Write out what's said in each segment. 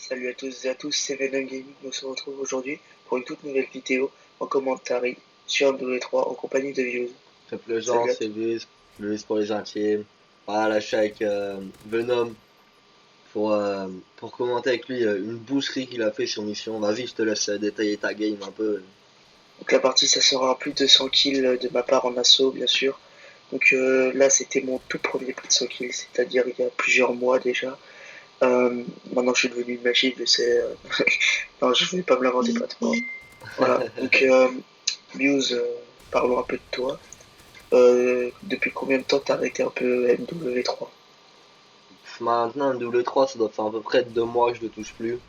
Salut à tous et à tous, c'est Venom Gaming. On se retrouve aujourd'hui pour une toute nouvelle vidéo en commentaire sur MW3 en compagnie de Views. Triple Jean, Salut à c'est tous. Luz pour les intimes. Voilà, là je suis avec Venom pour, euh, pour commenter avec lui une boucherie qu'il a fait sur mission. Vas-y, je te laisse détailler ta game un peu. Donc la partie, ça sera plus de 100 kills de ma part en assaut, bien sûr. Donc là, c'était mon tout premier plus de 100 kills, c'est-à-dire il y a plusieurs mois déjà. Maintenant, je suis devenu une machine, je sais. Non, je ne vais pas me l'inventer pas trop. Voilà. Donc, Views, parlons un peu de toi. Depuis combien de temps t'as arrêté un peu MW3? Maintenant, un double 3 ça doit faire à peu près 2 mois que je le touche plus.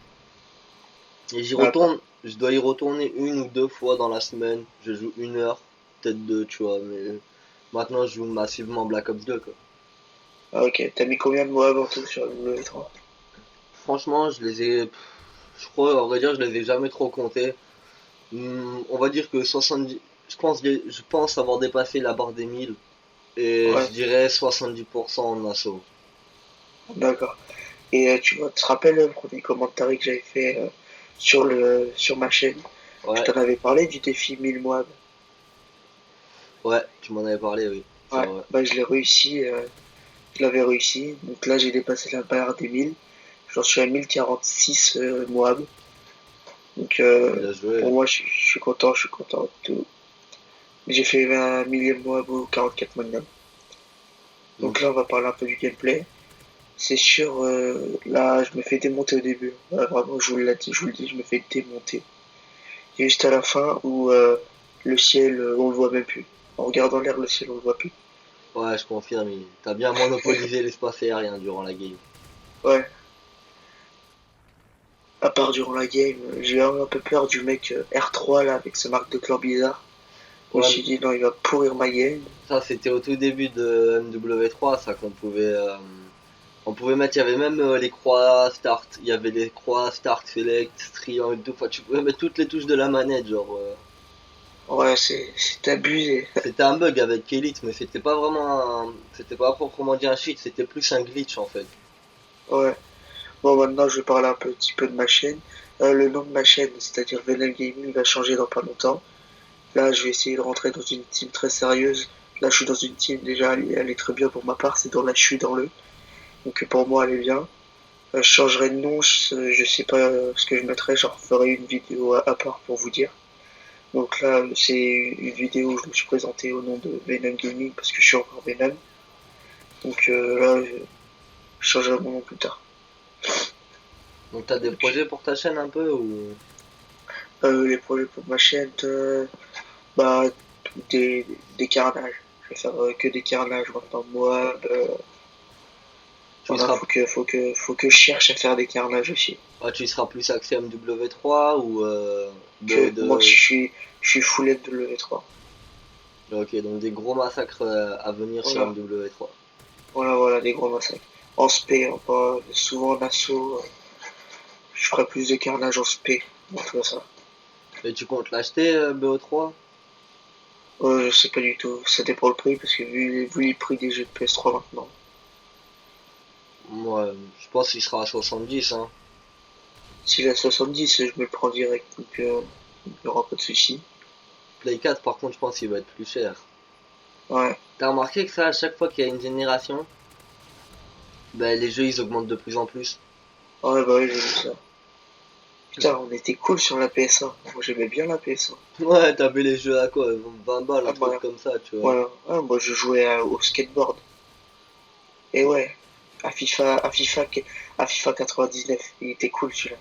Et j'y D'accord. retourne, je dois y retourner une ou deux fois dans la semaine. Je joue 1 heure, peut-être deux, tu vois. Mais maintenant, je joue massivement Black Ops 2, quoi. Ah, ok. T'as mis combien de mois avant tout sur MW3? Franchement, je crois, à vrai dire, je les ai jamais trop comptés. On va dire que 70, je pense avoir dépassé la barre des 1000 et Ouais, je dirais 70% en assaut. d'accord. Et tu te rappelles le premier commentaire que j'avais fait sur ma chaîne? Je Ouais, t'en avais parlé du défi 1000 mois. ouais, tu m'en avais parlé, oui, c'est Ouais, vrai. bah je l'ai réussi, je l'avais réussi. Donc là, j'ai dépassé la barre des 1000. J'en suis à 1046 Moab. Donc Bien pour joué. moi, je suis content, je suis content. Tout. J'ai fait un millième Moab au 44 Magnum. Donc Donc, là, on va parler un peu du gameplay. C'est sûr, là, je me fais démonter au début. Ouais, vraiment, je vous l'ai dit, je vous le dis, je me fais démonter. Et juste à la fin où le ciel, on le voit même plus. En regardant l'air, le ciel, on le voit plus. ouais, je confirme, t'as bien monopolisé l'espace aérien durant la game. Ouais, à part durant la game, j'ai un peu peur du mec R3 là, avec ce marque de clan bizarre. Je me Ouais, suis dit, non, il va pourrir ma game. ça c'était au tout début de MW3, ça on pouvait mettre, il y avait même les croix start, il y avait les croix start, select, triangle, tout, enfin, tu pouvais mettre toutes les touches de la manette, Ouais, c'est abusé. C'était un bug avec Elite, mais c'était pas proprement dit un cheat, c'était plus un glitch en fait. Ouais. Bon, maintenant, je vais parler un petit peu de ma chaîne. Le nom de ma chaîne, c'est-à-dire Venom Gaming, va changer dans pas longtemps. Là, je vais essayer de rentrer dans une team très sérieuse. Là, je suis dans une team déjà, elle est très bien pour ma part. C'est dans la je suis dans le. Donc pour moi, elle est bien. Je changerai de nom, je sais pas ce que je mettrai. Genre, je ferai une vidéo à part pour vous dire. Donc là, c'est une vidéo où je me suis présenté au nom de Venom Gaming parce que je suis encore Venom. Donc là, je changerai mon nom plus tard. Donc t'as des Donc, projets pour ta chaîne un peu ou les projets pour ma chaîne, bah, des, des carnages. Je vais faire que des carnages maintenant. Moi, tu y voilà, seras, faut que je cherche à faire des carnages aussi. tu y seras plus axé MW3 ou Que moi, de... je suis full W3. Ok, donc des gros massacres à venir sur Voilà, MW3. voilà, des gros massacres. En spé, hein, pas souvent en assaut. Je ferai plus de carnage en spé. En tout cas, ça. Et tu comptes l'acheter BO3? Je sais pas du tout. Ça dépend le prix, parce que vu les prix des jeux de PS3 maintenant. Moi, je pense qu'il sera à 70, hein. S'il est à 70, je me le prends direct. Donc, il n'y aura pas de souci. Play 4, par contre, je pense qu'il va être plus cher. Ouais. T'as remarqué que ça, à chaque fois qu'il y a une génération, ben, les jeux ils augmentent de plus en plus. Ouais, bah oui, j'ai vu ça. Putain, on était cool sur la PS1. Moi, j'aimais bien la PS1. Ouais, t'avais les jeux à quoi? 20 balles, un Ah, truc bah, comme ça, tu vois. voilà. Ah, moi, je jouais au skateboard. Et ouais, à FIFA, à FIFA, à FIFA 99. Il était cool, celui-là.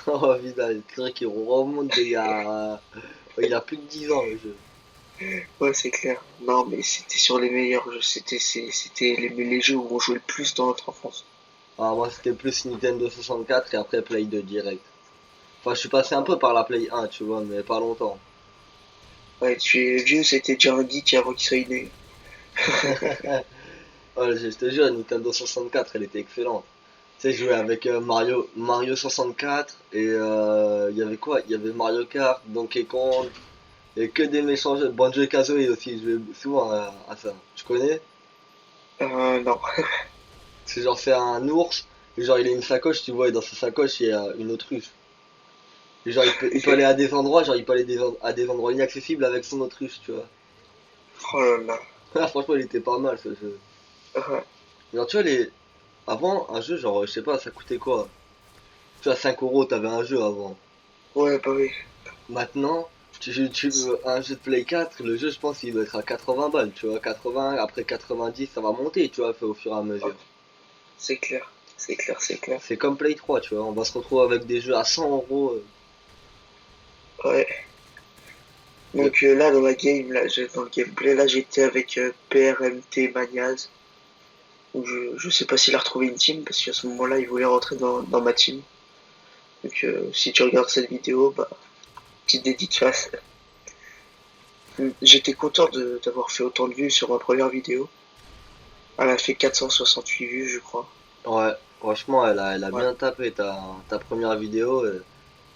Oh putain, c'est vrai qu'il remonte il a plus de 10 ans le jeu. Ouais, c'est clair. Non, mais c'était sur les meilleurs jeux. C'était les jeux où on jouait le plus dans notre enfance. Ah, moi c'était plus Nintendo 64 et après Play 2 direct. Enfin, je suis passé un peu par la Play 1, tu vois, mais pas longtemps. Ouais, tu es vieux, c'était déjà un geek avant qu'il soit né. Ouais, je te jure, Nintendo 64, elle était excellente. Tu sais, je jouais avec Mario 64 et il y avait quoi? Il y avait Mario Kart, Donkey Kong, et que des méchants jeux. Banjo-Kazooie aussi, je jouais souvent à ça. Tu connais? Non. C'est genre c'est un ours, Et genre, il a une sacoche, tu vois, et dans sa sacoche, il y a une autruche. Et genre, il peut aller à des endroits, genre, il peut aller à des endroits inaccessibles avec son autruche, tu vois. Oh là là. Ah, franchement, il était pas mal ce jeu. Ouais, Genre, tu vois, avant, un jeu, genre, je sais pas, ça coûtait quoi? Tu vois, 5 euros, t'avais un jeu avant. ouais, bah oui. Maintenant, tu veux un jeu de Play 4, le jeu, je pense, il doit être à 80 balles, tu vois. 80, après 90, ça va monter, tu vois, au fur et à Oh, mesure. c'est clair. C'est clair, c'est clair. C'est comme Play 3, tu vois. On va se retrouver avec des jeux à 100 euros. Ouais. Euh, Donc là, dans la game, là, dans le gameplay, là, j'étais avec PRMT Maniaz. Où je sais pas s'il a retrouvé une team, parce qu'à ce moment-là, il voulait rentrer dans ma team. Donc si tu regardes cette vidéo, bah, petite dédicace. J'étais content d'avoir fait autant de vues sur ma première vidéo. Elle a fait 468 vues, je crois. Ouais, franchement, elle a Ouais, bien tapé ta première vidéo.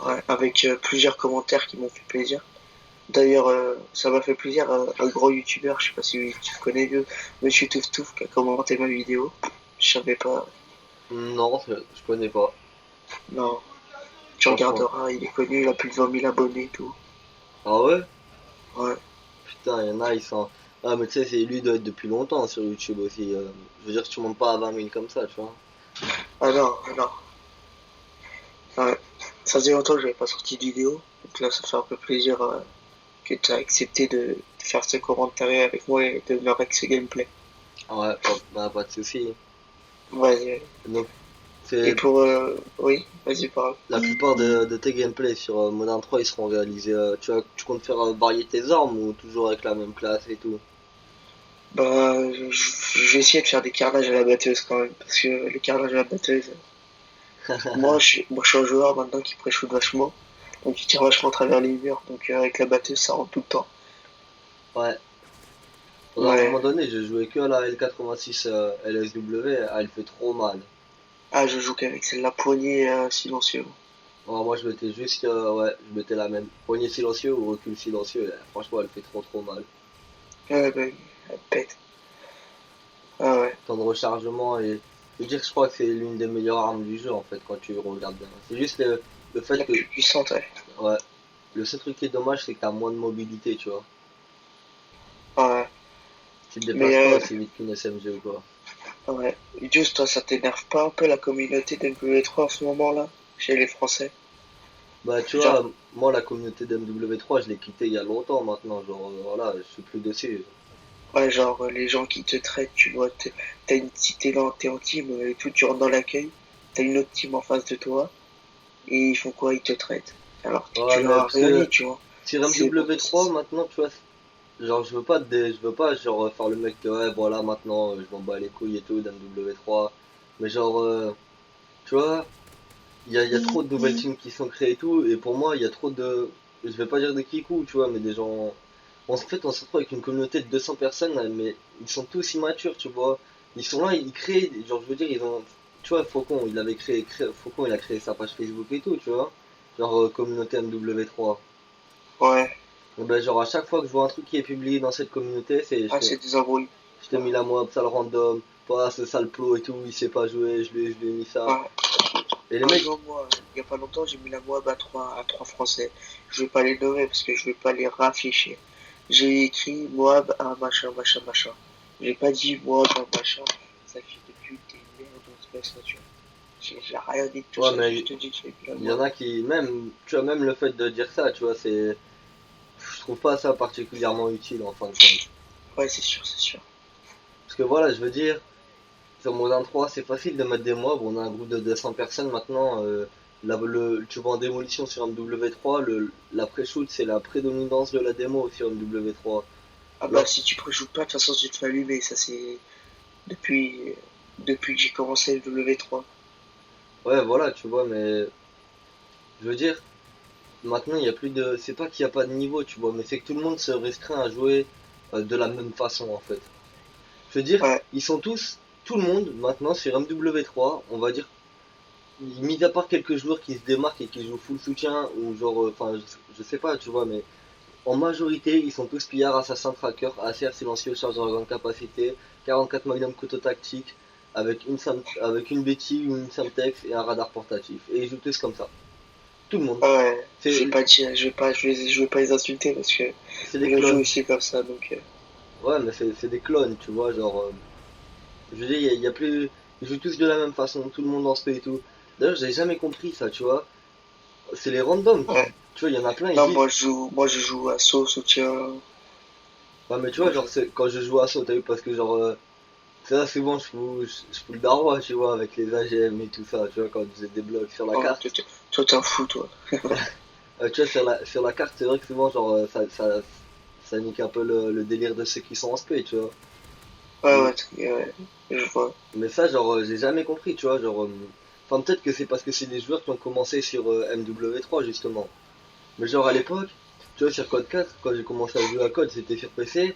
ouais, avec plusieurs commentaires qui m'ont fait plaisir. D'ailleurs, ça m'a fait plaisir un gros youtubeur, je sais pas si tu connais le Monsieur Touf Touf qui a commenté ma vidéo. Je savais pas. Non, je connais pas, Non, tu franchement. regarderas, il est connu, il a plus de 20 000 abonnés et tout. Ah ouais? Ouais. Putain, il y en a, ils sont. Ah, mais tu sais, c'est lui doit être depuis longtemps sur YouTube aussi. Je veux dire, tu montes pas à 20 000 comme ça, tu vois. Ah non, ah non. Ouais. Ça faisait longtemps que j'avais pas sorti de vidéo. Donc là, ça fait un peu plaisir que tu as accepté de faire ce commentaire avec moi et de me avec ce gameplay. Ouais, pas de souci. Vas-y. Donc, Et c'est pour... oui, vas-y, parle. la plupart de tes gameplays sur Modern 3, ils seront réalisés. Tu comptes faire varier tes armes ou toujours avec la même classe et tout? Bah, je vais essayer de faire des carnages à la batteuse quand même. Parce que les carnages à la batteuse... moi, je suis un joueur maintenant qui pré-shoot vachement. Donc, il tire vachement à travers les murs. Donc, avec la batteuse, ça rentre tout le temps. Ouais. Pendant un Ouais. moment donné, je jouais que à la L86 LSW, elle fait trop mal. Ah, je joue qu'avec celle-là, poignée silencieux. Alors moi je mettais juste, ouais, je mettais la même. Poignet silencieux ou recul silencieux, franchement elle fait trop mal. Bah, elle pète. Ah ouais. Temps de rechargement et. Je veux dire que je crois que c'est l'une des meilleures armes du jeu en fait quand tu regardes bien. C'est juste le fait La que, plus puissante, ouais. ouais, le seul truc qui est dommage c'est que t'as moins de mobilité, tu vois. Ouais. Tu te Mais déplaces pas aussi vite qu'une SMG ou quoi. ouais. Juste, toi, ça t'énerve pas un peu la communauté d'MW3 en ce moment-là, chez les Français? Bah tu Genre, vois, moi la communauté d'MW3 je l'ai quitté il y a longtemps maintenant, genre voilà, je suis plus dessus. ouais, genre, les gens qui te traitent, tu vois, t'as une petite, t'es en team et tout, tu rentres dans l'accueil, t'as une autre team en face de toi, et ils font quoi? Ils te traitent. Alors que Ouais tu leur mais as parce rien dit, que tu vois. sur C'est bon, MW3 maintenant tu vois, genre, je veux pas, genre, faire le mec que, ouais, voilà, maintenant, je m'en bats les couilles et tout, d'MW3. Mais genre, tu vois, il y a trop de nouvelles teams qui sont créées et tout, et pour moi, il y a trop de, je vais pas dire des kikous, tu vois, mais des gens, en fait, on se retrouve avec une communauté de 200 personnes, là, mais ils sont tous immatures, tu vois. Ils sont là, ils créent, genre, je veux dire, ils ont, tu vois, Faucon, Faucon, il a créé sa page Facebook et tout, tu vois. Genre, communauté MW3. ouais. Et ben, genre, à chaque fois que je vois un truc qui est publié dans cette communauté, Ah, c'est des embrouilles. je t'ai mis la mob, sale random, pas ce sale plot et tout, il sait pas jouer, je lui ai mis ça. Ouais. Et les Par mecs, exemple, moi, il y a pas longtemps, j'ai mis la Moab à trois Français. Je vais pas les nommer parce que je vais pas les rafficher. J'ai écrit Moab à machin, machin, machin. J'ai pas dit Moab à machin. Ça fait depuis t'es une merde, on se baisse là, tu vois. J'ai rien dit de tout ouais, ça, mais juste dit que j'ai mis la il y en Moab. a qui, même, tu vois, même le fait de dire ça, tu vois, je trouve pas ça particulièrement utile en fin de compte. Ouais, c'est sûr, c'est sûr. Parce que voilà, je veux dire, sur Modern 3, c'est facile de mettre des mobs, on a un groupe de 200 personnes maintenant, tu vois en démolition sur MW3, la pré-shoot c'est la prédominance de la démo sur MW3. Ah bah, Alors, si tu préjoues pas, de toute façon, tu te fais allumer. Ça, c'est depuis, depuis que j'ai commencé le W3. ouais, voilà, tu vois, mais je veux dire, maintenant, il y a plus de. C'est pas qu'il n'y a pas de niveau, tu vois, mais c'est que tout le monde se restreint à jouer de la même façon, en fait. Je veux dire, Ouais, ils sont tous, tout le monde, maintenant, sur MW3, on va dire, mis à part quelques joueurs qui se démarquent et qui jouent full soutien, ou genre, enfin, je sais pas, tu vois, mais en majorité, ils sont tous pillards, assassins, trackers, ACR silencieux, chargeur à grande capacité, 44 Magnum couteau tactique. avec une béquille ou une Semtex et un radar portatif. Et ils jouent tous comme ça. Tout le monde. Ouais, je C'est vais pas dire, je vais pas les insulter parce que c'est des je joue clones. aussi comme ça, donc Ouais, mais c'est des clones, tu vois, genre. Je veux dire, y a plus. Ils jouent tous de la même façon, tout le monde en se fait et tout. D'ailleurs, j'ai jamais compris ça, tu vois. C'est les randoms qui. ouais. Tu vois, il y en a plein, ils Non, disent. moi je joue à saut, soutien. Ouais, mais tu vois, Moi, genre, quand je joue à saut, t'as vu, parce que genre. C'est là, souvent, je fous le darois, tu vois, avec les AGM et tout ça, tu vois, quand j'ai des blocs sur la oh, carte. toi, t'es un fou, toi. Tu vois, sur la carte, c'est vrai que souvent, genre, ça nique un peu le délire de ceux qui sont en spé, tu vois. Ouais, Mais, ouais, ouais, je vois. mais ça, genre, j'ai jamais compris, tu vois, genre. Enfin, peut-être que c'est parce que c'est des joueurs qui ont commencé sur MW3, justement. Mais genre, à l'époque, tu vois, sur Code 4, quand j'ai commencé à jouer à Code, c'était sur PC.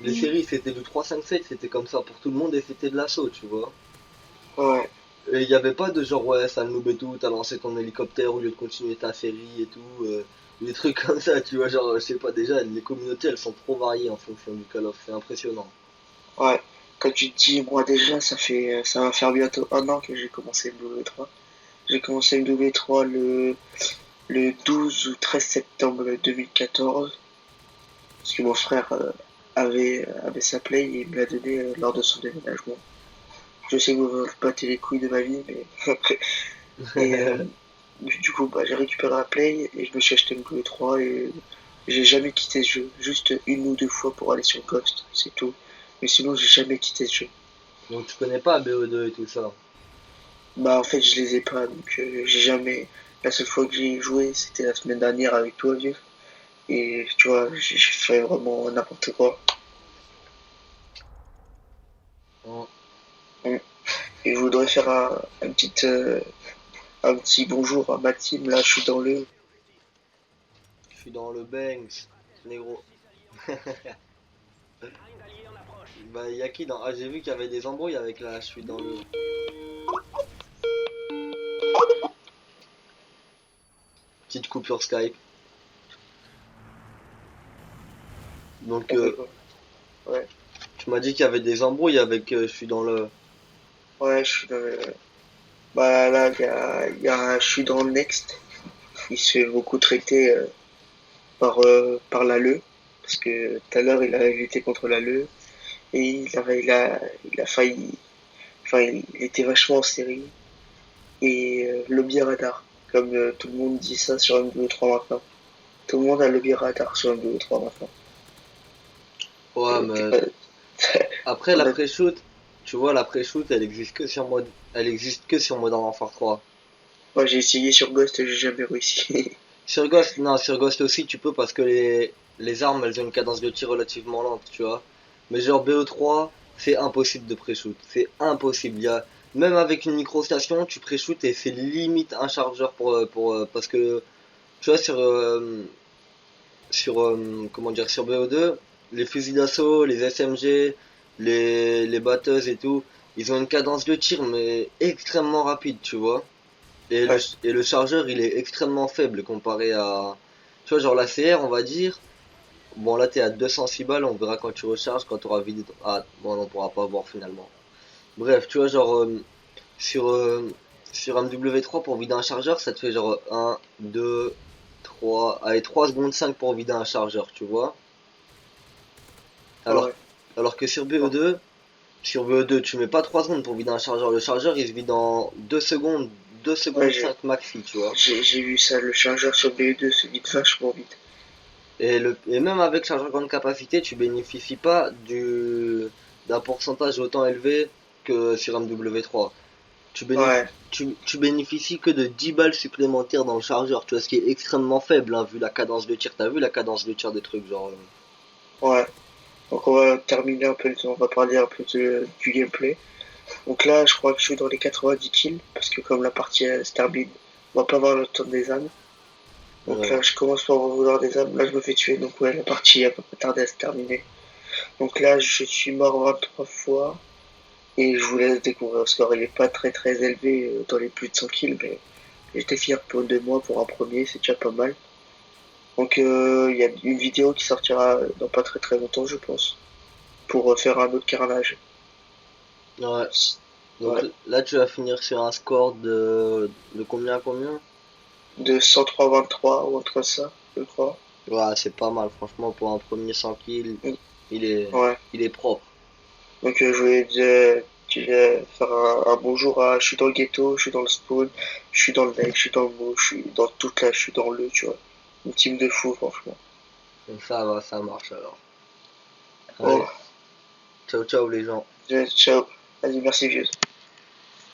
Les séries, c'était du 3-5-7, c'était comme ça pour tout le monde et c'était de l'assaut, tu vois. Ouais, Et il n'y avait pas de genre, ouais, ça le noob et tout, t'as lancé ton hélicoptère au lieu de continuer ta série et tout. Des trucs comme ça, tu vois, genre, je sais pas, déjà, les communautés, elles sont trop variées en fonction du Call of, c'est impressionnant. ouais. Quand tu te dis, moi déjà, ça va faire bientôt un an que j'ai commencé MW3. J'ai commencé MW3 le 12 ou 13 septembre 2014. Parce que mon frère avait sa play et il me l'a donné lors de son déménagement. Je sais que vous ne battez les couilles de ma vie, mais et du coup bah, j'ai récupéré la play et je me suis acheté MW3 et j'ai jamais quitté ce jeu. Juste une ou deux fois pour aller sur Ghost, c'est tout. Mais sinon j'ai jamais quitté ce jeu. Donc tu connais pas BO2 et tout ça. Bah en fait je les ai pas, donc j'ai jamais. La seule fois que j'ai joué c'était la semaine dernière avec toi vieux. Et tu vois, j'ai fait vraiment n'importe quoi. Hein. Mm. Et je voudrais faire un petit bonjour à ma team. Là, je suis dans le. Je suis dans le Banks, négro. Bah, y a qui dans. Ah, j'ai vu qu'il y avait des embrouilles avec la. Je suis dans le. Petite coupure Skype. Donc, On fait quoi? Ouais, tu m'as dit qu'il y avait des embrouilles avec. Je suis dans le. ouais, je suis dans le. Bah là, je suis dans le Next. Il se fait beaucoup traiter par l'ALE. Parce que tout à l'heure, il a lutté contre l'ALE. Et il a failli. Enfin, il était vachement en série. Et lobby radar. Comme tout le monde dit ça sur MW3 maintenant. Tout le monde a lobby radar sur MW3 maintenant. Ouais, T'es mais pas. après On la a- pré-shoot, tu vois, la pré-shoot, elle existe que sur Modern Warfare 3. Moi, j'ai essayé sur Ghost, j'ai jamais réussi. Sur Ghost, non, sur Ghost aussi, tu peux parce que les armes, elles ont une cadence de tir relativement lente, tu vois. Mais genre BO3, c'est impossible de pré-shoot. C'est impossible. Même avec une microstation, tu pré-shoot et c'est limite un chargeur parce que, tu vois, comment dire, sur BO2, les fusils d'assaut, les SMG, les batteuses et tout, ils ont une cadence de tir, mais extrêmement rapide, tu vois. Ouais, Et le chargeur, il est extrêmement faible comparé à. Tu vois, genre la CR, on va dire. Bon, là, t'es à 206 balles, on verra quand tu recharges, quand tu auras vidé. Ah, bon, on pourra pas voir finalement. Bref, tu vois, genre, sur, sur MW3, pour vider un chargeur, ça te fait genre 1, 2, 3, allez, 3 secondes 5 pour vider un chargeur, tu vois. Alors, ouais. alors que Bon. sur BO2, tu mets pas 3 secondes pour vider un chargeur. Le chargeur, il se vide en 2 Ouais, secondes 5 maxi, tu vois. j'ai vu ça, le chargeur sur BE2 se vide vachement vite. Et même avec chargeur grande capacité, tu bénéficies pas d'un pourcentage autant élevé que sur MW3. Ouais, Tu bénéficies que de 10 balles supplémentaires dans le chargeur, tu vois, ce qui est extrêmement faible, hein, vu la cadence de tir. T'as vu la cadence de tir des trucs, genre. ouais. Donc on va terminer un peu, on va parler un peu du gameplay. Donc là, je crois que je suis dans les 90 kills, parce que comme la partie se termine, on va pas avoir le temps des âmes. Donc Ouais. là, je commence par vouloir des âmes, là je me fais tuer, donc ouais, la partie a pas tardé à se terminer. Donc là, je suis mort 23 fois, et je vous laisse découvrir le score. Il est pas très très élevé dans les plus de 100 kills, mais j'étais fier de moi pour un premier, c'est déjà pas mal. Donc il y a une vidéo qui sortira dans pas très très longtemps, je pense, pour faire un autre carnage. Ouais. Donc Ouais. là, tu vas finir sur un score de combien à combien? De 103-23 ou entre ça, je crois. Ouais, c'est pas mal, franchement, pour un premier 100 kills, il est, Ouais. il est propre. Donc je voulais faire un bonjour à, je suis dans le ghetto, je suis dans le spawn, je suis dans le deck, je suis dans le mot, je suis dans toute la, je suis dans le, tu vois. Une team de fous, franchement. Donc ça va, ça marche alors. Allez, Oh, ciao ciao les gens. ciao. Vas-y, merci, vieux.